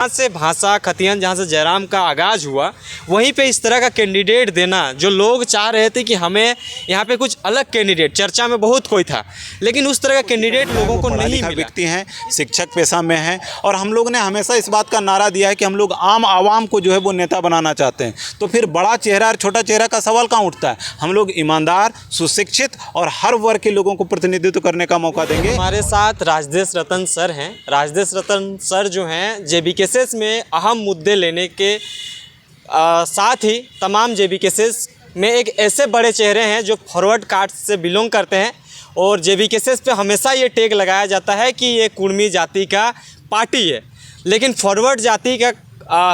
जहाँ से भाषा खतियन, जहाँ से जयराम का आगाज़ हुआ, वहीं पे इस तरह का कैंडिडेट देना, जो लोग चाह रहे थे कि हमें यहाँ पे कुछ अलग कैंडिडेट, चर्चा में बहुत कोई था, लेकिन उस तरह का कैंडिडेट लोगों को नहीं मिला। व्यक्ति हैं, शिक्षक पेशा में हैं, और हम लोग ने हमेशा इस बात का नारा दिया है कि हम लोग आम आवाम को जो है वो नेता बनाना चाहते हैं। तो फिर बड़ा चेहरा और छोटा चेहरा का सवाल कहाँ उठता है? हम लोग ईमानदार, सुशिक्षित और हर वर्ग के लोगों को प्रतिनिधित्व करने का मौका देंगे। हमारे साथ राजदेश रतन सर हैं। राजदेश रतन सर जो हैं जेबीकेएसएस में अहम मुद्दे लेने के साथ ही तमाम जेबीकेएसएस में एक ऐसे बड़े चेहरे हैं जो फॉरवर्ड कास्ट से बिलोंग करते हैं, और जेबीकेएसएस पे हमेशा ये टैग लगाया जाता है कि ये कुर्मी जाति का पार्टी है, लेकिन फॉरवर्ड जाति का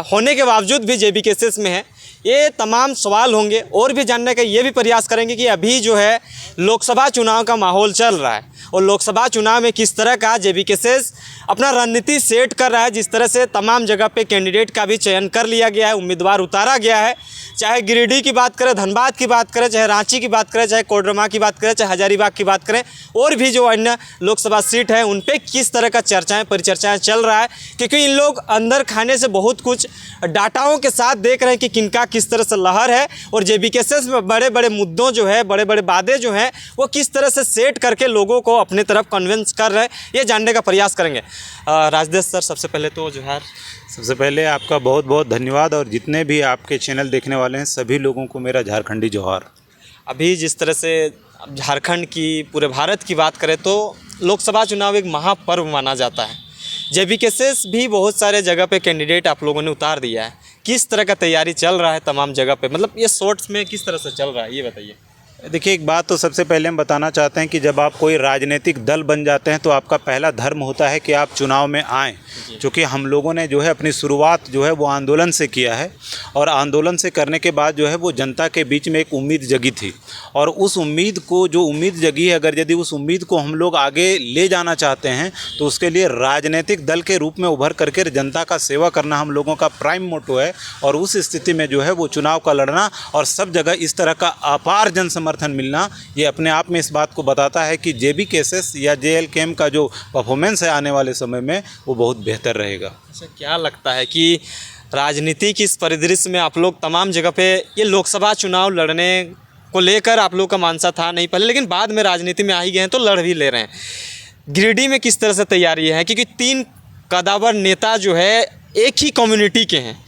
होने के बावजूद भी जेबीकेएसएस में है। ये तमाम सवाल होंगे, और भी जानने का ये भी प्रयास करेंगे कि अभी जो है लोकसभा चुनाव का माहौल चल रहा है, और लोकसभा चुनाव में किस तरह का जेबीकेएसएस अपना रणनीति सेट कर रहा है। जिस तरह से तमाम जगह पे कैंडिडेट का भी चयन कर लिया गया है, उम्मीदवार उतारा गया है, चाहे गिरिडीह की बात करें, धनबाद की बात करें, चाहे रांची की बात करें, चाहे कोडरमा की बात करें, चाहे हजारीबाग की बात करें, और भी जो अन्य लोकसभा सीट है उन पे किस तरह का चर्चाएं परिचर्चाएं चल रहा है। क्योंकि इन लोग अंदर खाने से बहुत कुछ डाटाओं के साथ देख रहे हैं कि किनका किस तरह से लहर है, और जेबीकेएसएस में बड़े बड़े मुद्दों जो है, बड़े बड़े वादे जो हैं, वो किस तरह से सेट करके लोगों को अपने तरफ कन्विंस कर रहे हैं, ये जानने का प्रयास करेंगे। राजदेश सर, सबसे पहले तो जोहार। सबसे पहले आपका बहुत बहुत धन्यवाद, और जितने भी आपके चैनल देखने वाले हैं सभी लोगों को मेरा झारखंडी जोहार। अभी जिस तरह से झारखंड की, पूरे भारत की बात करें तो लोकसभा चुनाव एक महापर्व माना जाता है। जेबीकेएसएस भी बहुत सारे जगह पे कैंडिडेट आप लोगों ने उतार दिया है। किस तरह का तैयारी चल रहा है तमाम जगह पे, मतलब ये शॉर्ट्स में किस तरह से चल रहा है, ये बताइए। देखिए, एक बात तो सबसे पहले हम बताना चाहते हैं कि जब आप कोई राजनीतिक दल बन जाते हैं तो आपका पहला धर्म होता है कि आप चुनाव में आएँ। क्योंकि हम लोगों ने जो है अपनी शुरुआत जो है वो आंदोलन से किया है, और आंदोलन से करने के बाद जो है वो जनता के बीच में एक उम्मीद जगी थी, और उस उम्मीद को, जो उम्मीद जगी है, अगर यदि उस उम्मीद को हम लोग आगे ले जाना चाहते हैं तो उसके लिए राजनीतिक दल के रूप में उभर करके जनता का सेवा करना हम लोगों का प्राइम मोटो है। और उस स्थिति में जो है वो चुनाव का लड़ना और सब जगह इस तरह का अपार जन समर्थन मिलना, ये अपने आप में इस बात को बताता है कि जेबीकेएसएस या जेएलकेएम का जो परफॉर्मेंस है आने वाले समय में वो बहुत बेहतर रहेगा। अच्छा, क्या लगता है कि राजनीति की इस परिदृश्य में आप लोग तमाम जगह पे ये लोकसभा चुनाव लड़ने को लेकर आप लोग का मानसा था नहीं पहले, लेकिन बाद में राजनीति में आ ही गए हैं तो लड़ भी ले रहे हैं। गिरिडीह में किस तरह से तैयारी है, क्योंकि 3 कदावर नेता जो है एक ही कम्युनिटी के हैं।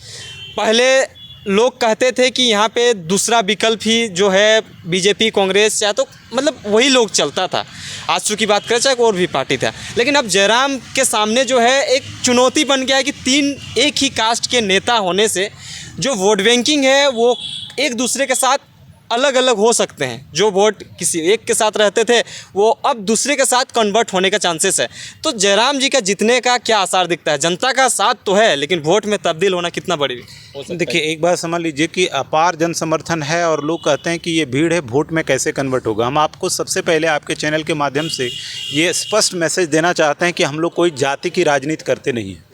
पहले लोग कहते थे कि यहाँ पे दूसरा विकल्प ही जो है बीजेपी, कांग्रेस, या तो मतलब वही लोग चलता था। आजसू की बात करें चाहे और भी पार्टी था, लेकिन अब जयराम के सामने जो है एक चुनौती बन गया है कि 3 एक ही कास्ट के नेता होने से जो वोट बैंकिंग है वो एक दूसरे के साथ अलग अलग हो सकते हैं। जो वोट किसी एक के साथ रहते थे वो अब दूसरे के साथ कन्वर्ट होने का चांसेस है। तो जयराम जी का जीतने का क्या आसार दिखता है? जनता का साथ तो है, लेकिन वोट में तब्दील होना कितना बड़ी हो सकता है? देखिए, एक बात समझ लीजिए कि अपार जन समर्थन है और लोग कहते हैं कि ये भीड़ है, वोट में कैसे कन्वर्ट होगा। हम आपको सबसे पहले आपके चैनल के माध्यम से ये स्पष्ट मैसेज देना चाहते हैं कि हम लोग कोई जाति की राजनीति करते नहीं हैं।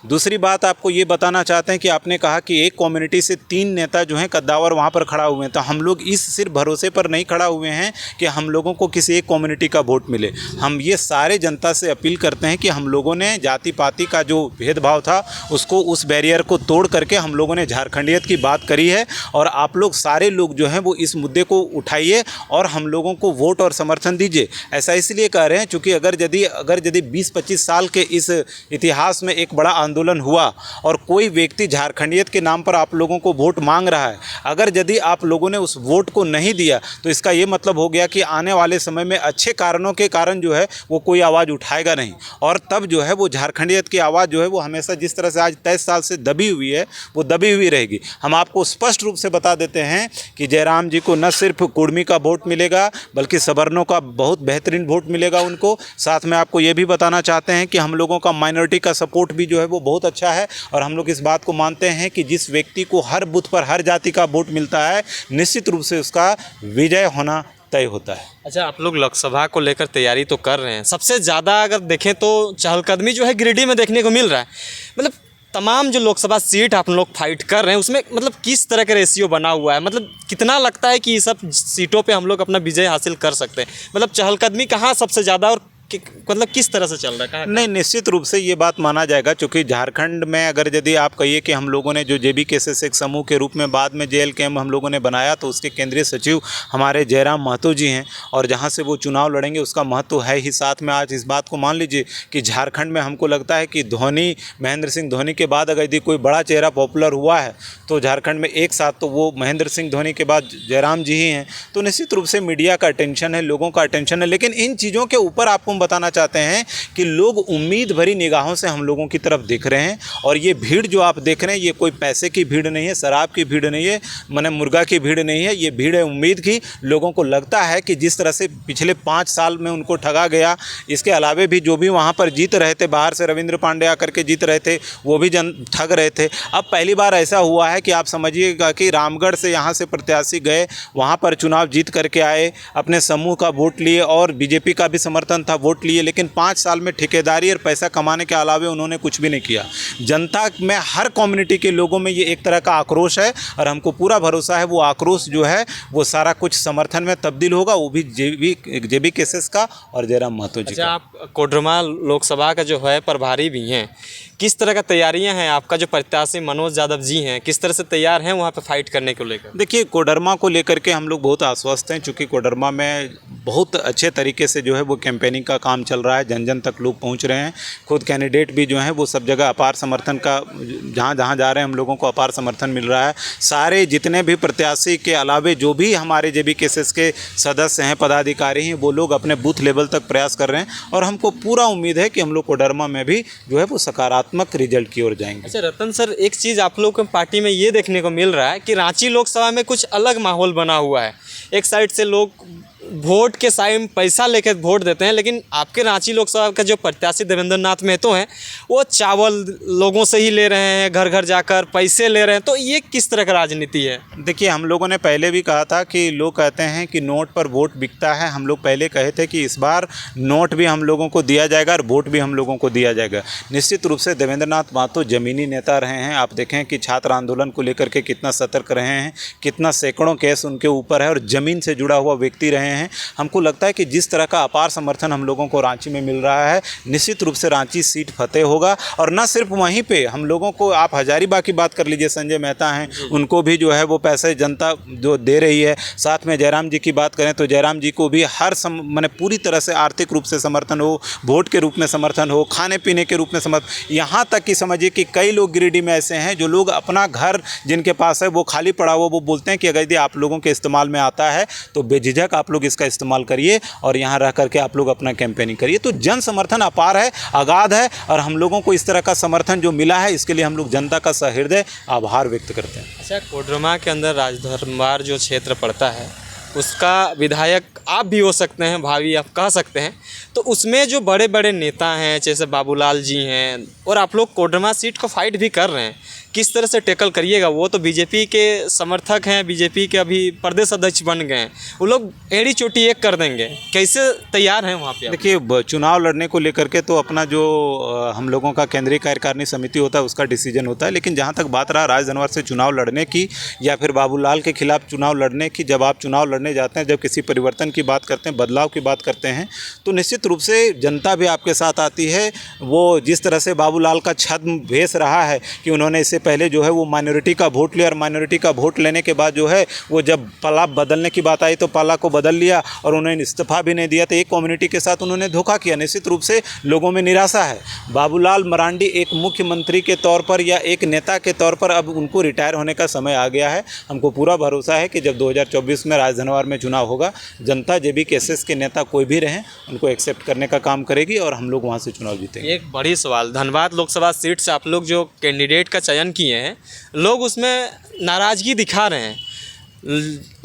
दूसरी बात आपको ये बताना चाहते हैं कि आपने कहा कि एक कम्युनिटी से 3 नेता जो हैं कद्दावर वहाँ पर खड़ा हुए हैं, तो हम लोग इस सिर्फ भरोसे पर नहीं खड़ा हुए हैं कि हम लोगों को किसी एक कम्युनिटी का वोट मिले। हम ये सारे जनता से अपील करते हैं कि हम लोगों ने जाति पाति का जो भेदभाव था उसको, उस बैरियर को तोड़ करके हम लोगों ने झारखंडियत की बात करी है, और आप लोग सारे लोग जो हैं वो इस मुद्दे को उठाइए और हम लोगों को वोट और समर्थन दीजिए। ऐसा इसलिए कह रहे हैं क्योंकि अगर यदि 20-25 साल के इस इतिहास में एक बड़ा आंदोलन हुआ और कोई व्यक्ति झारखंडियत के नाम पर आप लोगों को वोट मांग रहा है, अगर यदि आप लोगों ने उस वोट को नहीं दिया तो इसका ये मतलब हो गया कि आने वाले समय में अच्छे कारणों के कारण जो है वो कोई आवाज़ उठाएगा नहीं, और तब जो है वो झारखंडियत की आवाज़ जो है वो हमेशा जिस तरह से आज 23 साल से दबी हुई है वो दबी हुई रहेगी। हम आपको स्पष्ट रूप से बता देते हैं कि जयराम जी को न सिर्फ कुर्मी का वोट मिलेगा बल्कि सवर्णों का बहुत बेहतरीन वोट मिलेगा उनको। साथ में आपको ये भी बताना चाहते हैं कि हम लोगों का माइनॉरिटी का सपोर्ट भी जो है वो बहुत अच्छा है, और हम लोग इस बात को मानते हैं कि जिस व्यक्ति को हर बूथ पर हर जाति का वोट मिलता है निश्चित रूप से उसका विजय होना तय होता है। अच्छा, आप लोग लोकसभा को लेकर तैयारी तो कर रहे हैं। सबसे ज़्यादा अगर देखें तो चहलकदमी जो है गिरिडीह में देखने को मिल रहा है। मतलब तमाम जो लोकसभा सीट आप लोग फाइट कर रहे हैं उसमें मतलब किस तरह का रेशियो बना हुआ है, मतलब कितना लगता है कि सब सीटों पे हम लोग अपना विजय हासिल कर सकते हैं? मतलब चहलकदमी कहाँ सबसे ज़्यादा और मतलब किस तरह से चल रहा है? नहीं, निश्चित रूप से ये बात माना जाएगा, क्योंकि झारखंड में अगर यदि आप कहिए कि हम लोगों ने जो जेबी केसेस एक समूह के रूप में बाद में जेएल कैम्प हम लोगों ने बनाया, तो उसके केंद्रीय सचिव हमारे जयराम महतो जी हैं, और जहाँ से वो चुनाव लड़ेंगे उसका महत्व है ही। साथ में आज इस बात को मान लीजिए कि झारखंड में हमको लगता है कि धोनी, महेंद्र सिंह धोनी के बाद अगर यदि कोई बड़ा चेहरा पॉपुलर हुआ है तो झारखंड में एक साथ तो वो महेंद्र सिंह धोनी के बाद जयराम जी ही हैं। तो निश्चित रूप से मीडिया का अटेंशन है, लोगों का अटेंशन है, लेकिन इन चीज़ों के ऊपर आपको हम बताना चाहते हैं कि लोग उम्मीद भरी निगाहों से हम लोगों की तरफ देख रहे हैं। और ये भीड़ जो आप देख रहे हैं, ये कोई पैसे की भीड़ नहीं है, शराब की भीड़ नहीं है, माने मुर्गा की भीड़ नहीं है, ये भीड़ है उम्मीद की। लोगों को लगता है कि जिस तरह से पिछले 5 साल में उनको ठगा गया, इसके अलावे भी जो भी वहाँ पर जीत रहे थे, बाहर से रविंद्र पांडे आकर के जीत रहे थे, वो भी ठग रहे थे। अब पहली बार ऐसा हुआ है कि आप समझिएगा कि रामगढ़ से यहाँ से प्रत्याशी गए, वहाँ पर चुनाव जीत करके आए, अपने समूह का वोट लिए और बीजेपी का भी समर्थन था, वोट लिए, लेकिन 5 साल में ठेकेदारी और पैसा कमाने के अलावे उन्होंने कुछ भी नहीं किया। जनता में, हर कम्युनिटी के लोगों में ये एक तरह का आक्रोश है, और हमको पूरा भरोसा है वो आक्रोश जो है वो सारा कुछ समर्थन में तब्दील होगा, वो भी जेबी केसेस का और जयराम महतो जी का। आप कोडरमा लोकसभा का जो है प्रभारी भी हैं, किस तरह का तैयारियां हैं? आपका जो प्रत्याशी मनोज यादव जी हैं, किस तरह से तैयार हैं वहाँ पे फाइट करने को लेकर? देखिए, कोडरमा को लेकर के हम लोग बहुत आश्वस्त हैं, चूँकि कोडरमा में बहुत अच्छे तरीके से जो है वो कैंपेनिंग का काम चल रहा है, जन जन तक लोग पहुँच रहे हैं। खुद कैंडिडेट भी जो हैं वो सब जगह अपार समर्थन का, जहाँ जहाँ जा रहे हैं हम लोगों को अपार समर्थन मिल रहा है। सारे जितने भी प्रत्याशी के अलावे जो भी हमारे जेबी केसेस के सदस्य हैं, पदाधिकारी हैं, वो लोग अपने बूथ लेवल तक प्रयास कर रहे हैं, और हमको पूरा उम्मीद है कि हम लोग कोडरमा में भी जो है वो सकारात्मक रिजल्ट की ओर जाएंगे। अच्छा रतन सर, एक चीज़ आप लोग के पार्टी में ये देखने को मिल रहा है कि रांची लोकसभा में कुछ अलग माहौल बना हुआ है। एक साइड से लोग वोट के साइम पैसा लेकर वोट देते हैं, लेकिन आपके रांची लोकसभा का जो प्रत्याशी देवेंद्र नाथ महतो हैं, वो चावल लोगों से ही ले रहे हैं, घर घर जाकर पैसे ले रहे हैं। तो ये किस तरह का राजनीति है? देखिए, हम लोगों ने पहले भी कहा था कि लोग कहते हैं कि नोट पर वोट बिकता है। हम लोग पहले कहे थे कि इस बार नोट भी हम लोगों को दिया जाएगा और वोट भी हम लोगों को दिया जाएगा। निश्चित रूप से देवेंद्र नाथ महतो ज़मीनी नेता रहे हैं। आप देखें कि छात्र आंदोलन को लेकर के कितना सतर्क रहे हैं, कितना सैकड़ों केस उनके ऊपर है, और ज़मीन से जुड़ा हुआ व्यक्ति रहे हैं। हमको लगता है कि जिस तरह का अपार समर्थन हम लोगों को रांची में मिल रहा है, निश्चित रूप से रांची सीट फतेह होगा। और न सिर्फ वहीं पे हम लोगों को, आप हजारीबाग की बात कर लीजिए, संजय मेहता हैं, उनको भी जो है वो पैसे जनता जो दे रही है। साथ में जयराम जी की बात करें तो जयराम जी को भी हर माने पूरी तरह से आर्थिक रूप से समर्थन हो, वोट के रूप में समर्थन हो, खाने पीने के रूप में समर्थन। यहाँ तक कि समझिए कि कई लोग गिरिडीह में ऐसे हैं जो लोग अपना घर जिनके पास है वो खाली पड़ा हुआ, वो बोलते हैं कि अगर यदि आप लोगों के इस्तेमाल में आता है तो बेझिझक आप लोग इसका इस्तेमाल करिए और यहाँ रह करके आप लोग अपना कैंपेनिंग करिए। तो जन समर्थन अपार है, अगाध है, और हम लोगों को इस तरह का समर्थन जो मिला है इसके लिए हम लोग जनता का सहृदय आभार व्यक्त करते हैं। अच्छा, कोडरमा के अंदर राजदरबार जो क्षेत्र पड़ता है उसका विधायक आप भी हो सकते हैं, भावी आप कह सकते हैं। तो उसमें जो बड़े बड़े नेता हैं जैसे बाबूलाल जी हैं, और आप लोग कोडरमा सीट को फाइट भी कर रहे हैं, किस तरह से टैकल करिएगा? वो तो बीजेपी के समर्थक हैं, बीजेपी के अभी प्रदेश अध्यक्ष बन गए हैं, वो लोग एड़ी चोटी एक कर देंगे, कैसे तैयार हैं वहाँ पे? देखिए, चुनाव लड़ने को लेकर के तो अपना जो हम लोगों का केंद्रीय कार्यकारिणी समिति होता है उसका डिसीजन होता है, लेकिन जहाँ तक बात रहा राजधनवर से चुनाव लड़ने की या फिर बाबूलाल के खिलाफ चुनाव लड़ने की, जब आप चुनाव लड़ने जाते हैं, जब किसी परिवर्तन की बात करते हैं, बदलाव की बात करते हैं, तो निश्चित रूप से जनता भी आपके साथ आती है। वो जिस तरह से बाबूलाल का छद्म भेस रहा है कि उन्होंने इससे पहले जो है वो माइनॉरिटी का वोट लिया, और माइनॉरिटी का वोट लेने के बाद जो है वो जब पाला बदलने की बात आई तो पाला को बदल लिया, और उन्होंने इस्तीफा भी नहीं दिया। तो एक कम्युनिटी के साथ उन्होंने धोखा किया। निश्चित रूप से लोगों में निराशा है। बाबूलाल मरांडी एक मुख्यमंत्री के तौर पर या एक नेता के तौर पर अब उनको रिटायर होने का समय आ गया है। हमको पूरा भरोसा है कि जब 2024 में राजधनवार में चुनाव होगा, जनता जेबी केसेस के नेता कोई भी रहें उनको एक्सेप्ट करने का काम करेगी और हम लोग वहाँ से चुनाव जीतेंगे। एक बड़ी सवाल, धनबाद लोकसभा सीट से आप लोग जो कैंडिडेट का चयन किए हैं, लोग उसमें नाराज़गी दिखा रहे हैं।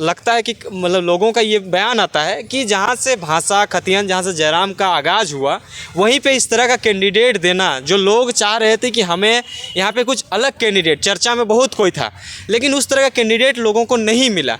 लगता है कि मतलब लोगों का ये बयान आता है कि जहाँ से भाषा खतियन, जहाँ से जयराम का आगाज़ हुआ, वहीं पे इस तरह का कैंडिडेट देना, जो लोग चाह रहे थे कि हमें यहाँ पे कुछ अलग कैंडिडेट, चर्चा में बहुत कोई था, लेकिन उस तरह का कैंडिडेट लोगों को नहीं मिला।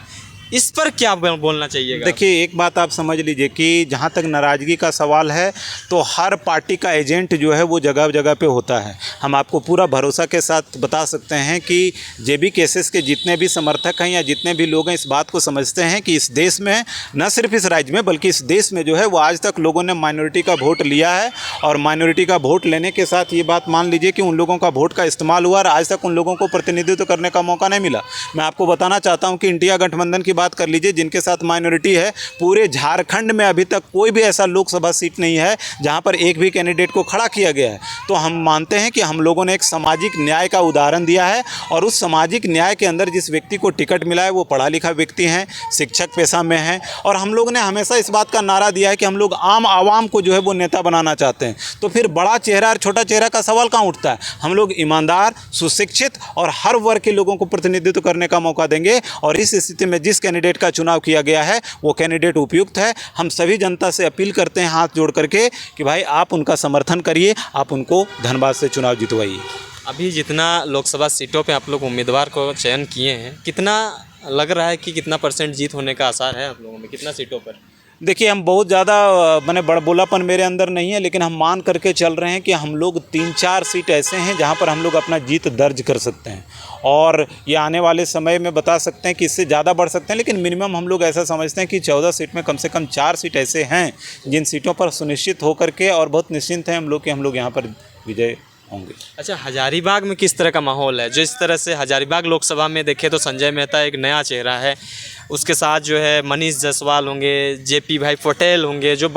इस पर क्या बोलना चाहिएगा? देखिए, एक बात आप समझ लीजिए कि जहाँ तक नाराज़गी का सवाल है तो हर पार्टी का एजेंट जो है वो जगह जगह पे होता है। हम आपको पूरा भरोसा के साथ बता सकते हैं कि जेबी केसेस के जितने भी समर्थक हैं या जितने भी लोग हैं इस बात को समझते हैं कि इस देश में, न सिर्फ इस राज्य में बल्कि इस देश में जो है वो आज तक लोगों ने माइनॉरिटी का वोट लिया है, और माइनॉरिटी का वोट लेने के साथ ये बात मान लीजिए कि उन लोगों का वोट का इस्तेमाल हुआ और आज तक उन लोगों को प्रतिनिधित्व करने का मौका नहीं मिला। मैं आपको बताना चाहता हूँ कि इंडिया गठबंधन की बात कर लीजिए, जिनके साथ माइनॉरिटी है, पूरे झारखंड में अभी तक कोई भी ऐसा लोकसभा सीट नहीं है जहां पर एक भी कैंडिडेट को खड़ा किया गया है। तो हम मानते हैं कि हम लोगों ने एक सामाजिक न्याय का उदाहरण दिया है, और उस सामाजिक न्याय के अंदर जिस व्यक्ति को टिकट मिला है वो पढ़ा लिखा व्यक्ति हैं, शिक्षक पेशा में हैं, और हम लोग ने हमेशा इस बात का नारा दिया है कि हम लोग आम आवाम को जो है वो नेता बनाना चाहते हैं। तो फिर बड़ा चेहरा और छोटा चेहरा का सवाल कहाँ उठता है? हम लोग ईमानदार, सुशिक्षित और हर वर्ग के लोगों को प्रतिनिधित्व करने का मौका देंगे, और इस स्थिति में जिस कैंडिडेट का चुनाव किया गया है वो कैंडिडेट उपयुक्त है। हम सभी जनता से अपील करते हैं हाथ जोड़ करके कि भाई आप उनका समर्थन करिए, आप उनको धनबाद से चुनाव जितवाइए। अभी जितना लोकसभा सीटों पे आप लोग उम्मीदवार को चयन किए हैं, कितना लग रहा है कि कितना % जीत होने का आसार है आप लोगों में, कितना सीटों पर? देखिए, हम बहुत ज़्यादा मैंने बड़बोलापन मेरे अंदर नहीं है, लेकिन हम मान करके चल रहे हैं कि हम लोग 3-4 सीट ऐसे हैं जहां पर हम लोग अपना जीत दर्ज कर सकते हैं, और ये आने वाले समय में बता सकते हैं कि इससे ज़्यादा बढ़ सकते हैं, लेकिन मिनिमम हम लोग ऐसा समझते हैं कि 14 सीट में कम से कम 4 सीट ऐसे हैं जिन सीटों पर सुनिश्चित होकर के और बहुत निश्चिंत हैं हम लोग कि हम लोग यहाँ पर विजय होंगे। अच्छा, हजारीबाग में किस तरह का माहौल है? जिस तरह से हजारीबाग लोकसभा में देखें तो संजय मेहता एक नया चेहरा है, उसके साथ जो है मनीष जायसवाल होंगे, जेपी भाई पटेल होंगे, जो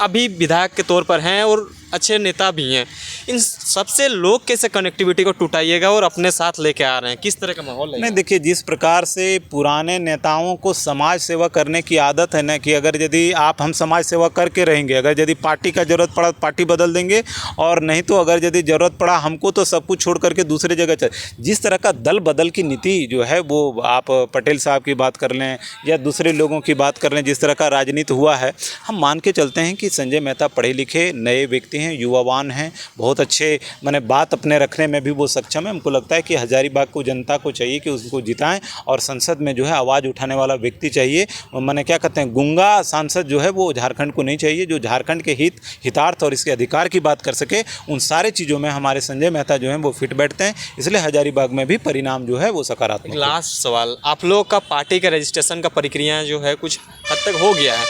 अभी विधायक के तौर पर हैं और अच्छे नेता भी हैं। इन सबसे लोग कैसे कनेक्टिविटी को टूटाइएगा और अपने साथ लेके आ रहे हैं? किस तरह का माहौल है? नहीं, देखिए, जिस प्रकार से पुराने नेताओं को समाज सेवा करने की आदत है ना, कि अगर यदि हम समाज सेवा करके रहेंगे, अगर यदि पार्टी का ज़रूरत पड़ा पार्टी बदल देंगे, और नहीं तो अगर यदि ज़रूरत पड़ा हमको तो सब कुछ छोड़ करके दूसरे जगह चल, जिस तरह का दल बदल की नीति जो है वो आप पटेल साहब की बात कर लें या दूसरे लोगों की बात कर लें, जिस तरह का राजनीति हुआ है, हम मान के चलते हैं कि संजय मेहता पढ़े लिखे नए व्यक्ति हैं, युवावान हैं, बहुत अच्छे मैंने बात अपने रखने में भी वो सक्षम है। हमको लगता है कि हजारीबाग को जनता को चाहिए कि उसको जिताएं, और संसद में जो है आवाज़ उठाने वाला व्यक्ति चाहिए। मैंने क्या कहते हैं, गूंगा सांसद जो है वो झारखंड को नहीं चाहिए, जो झारखंड के हितार्थ और इसके अधिकार की बात कर सके। उन सारे चीज़ों में हमारे संजय मेहता जो हैं वो फिट बैठते हैं, इसलिए हजारीबाग में भी परिणाम जो है वो सकारात्मक। लास्ट सवाल, आप लोग का पार्टी का रजिस्ट्रेशन का प्रक्रिया जो है कुछ हद तक हो गया है,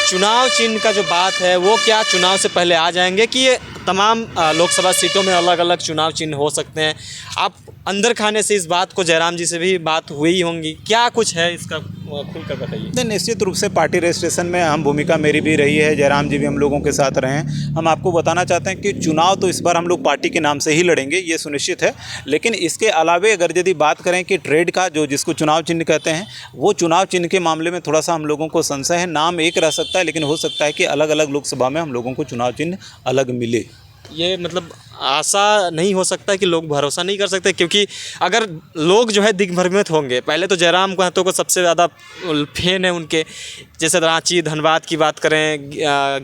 चुनाव चिन्ह का जो बात है वो क्या चुनाव से पहले आ जाएंगे कि ये तमाम लोकसभा सीटों में अलग अलग चुनाव चिन्ह हो सकते हैं? आप अंदर खाने से इस बात को जयराम जी से भी बात हुई होंगी, क्या कुछ है इसका खुलकर बताइए। नहीं, निश्चित रूप से पार्टी रजिस्ट्रेशन में अहम भूमिका मेरी भी रही है, जयराम जी भी हम लोगों के साथ रहे हैं। हम आपको बताना चाहते हैं कि चुनाव तो इस बार हम लोग पार्टी के नाम से ही लड़ेंगे, ये सुनिश्चित है, लेकिन इसके अलावे अगर यदि बात करें कि ट्रेड का जो जिसको चुनाव चिन्ह कहते हैं, वो चुनाव चिन्ह के मामले में थोड़ा सा हम लोगों को संशय है। नाम एक रह सकता है, लेकिन हो सकता है कि अलग अलग लोकसभा में हम लोगों को चुनाव चिन्ह अलग मिले। ये मतलब आशा नहीं हो सकता कि लोग भरोसा नहीं कर सकते, क्योंकि अगर लोग जो है दिग्भ्रमित होंगे, पहले तो जयराम महतो को सबसे ज़्यादा फैन है उनके, जैसे रांची धनबाद की बात करें,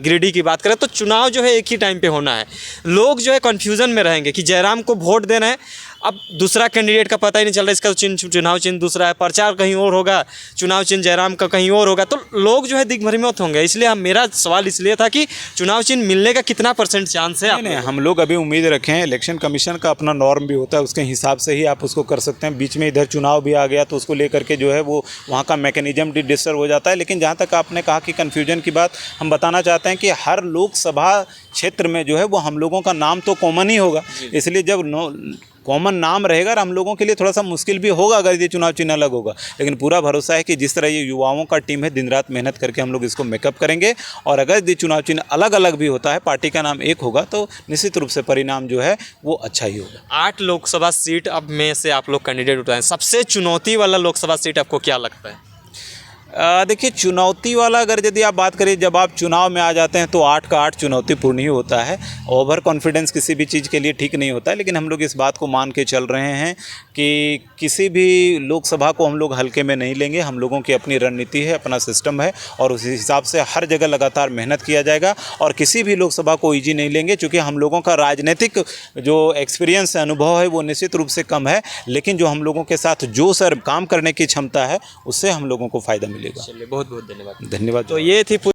गिरिडीह की बात करें, तो चुनाव जो है एक ही टाइम पे होना है। लोग जो है कन्फ्यूज़न में रहेंगे कि जयराम को वोट देना है, अब दूसरा कैंडिडेट का पता ही नहीं चल रहा, इसका चुनाव चिन्ह दूसरा है, प्रचार कहीं और होगा, चुनाव चिन्ह जयराम का कहीं और होगा, तो लोग जो है दिग्भ्रमित होंगे। इसलिए मेरा सवाल इसलिए था कि चुनाव चिन्ह मिलने का कितना % चांस है? नहीं, हम लोग अभी उम्मीद रखें, इलेक्शन कमीशन का अपना नॉर्म भी होता है, उसके हिसाब से ही आप उसको कर सकते हैं। बीच में इधर चुनाव भी आ गया तो उसको लेकर के जो है वो वहाँ का मैकेनिज्म डिस्टर्ब हो जाता है। लेकिन जहाँ तक आपने कहा कि कन्फ्यूजन की बात, हम बताना चाहते हैं कि हर लोकसभा क्षेत्र में जो है वो हम लोगों का नाम तो कॉमन ही होगा, इसलिए जब कॉमन नाम रहेगा हम लोगों के लिए थोड़ा सा मुश्किल भी होगा अगर ये चुनाव चिन्ह अलग होगा। लेकिन पूरा भरोसा है कि जिस तरह ये युवाओं का टीम है, दिन रात मेहनत करके हम लोग इसको मेकअप करेंगे, और अगर ये चुनाव चिन्ह अलग अलग भी होता है, पार्टी का नाम एक होगा, तो निश्चित रूप से परिणाम जो है वो अच्छा ही होगा। 8 लोकसभा सीट अब में से आप लोग कैंडिडेट उठाएं, सबसे चुनौती वाला लोकसभा सीट आपको क्या लगता है? देखिए, चुनौती वाला अगर यदि आप बात करें, जब आप चुनाव में आ जाते हैं तो 8 का 8 चुनौतीपूर्ण ही होता है। ओवर कॉन्फिडेंस किसी भी चीज़ के लिए ठीक नहीं होता है, लेकिन हम लोग इस बात को मान के चल रहे हैं कि किसी भी लोकसभा को हम लोग हल्के में नहीं लेंगे। हम लोगों की अपनी रणनीति है, अपना सिस्टम है और उसी हिसाब से हर जगह लगातार मेहनत किया जाएगा और किसी भी लोकसभा को ईजी नहीं लेंगे, क्योंकि हम लोगों का राजनीतिक जो एक्सपीरियंस है, अनुभव है, वो निश्चित रूप से कम है, लेकिन जो हम लोगों के साथ जो सर काम करने की क्षमता है, उससे हम लोगों को फ़ायदा मिलेगा। चलिए, बहुत बहुत धन्यवाद। धन्यवाद। तो ये थी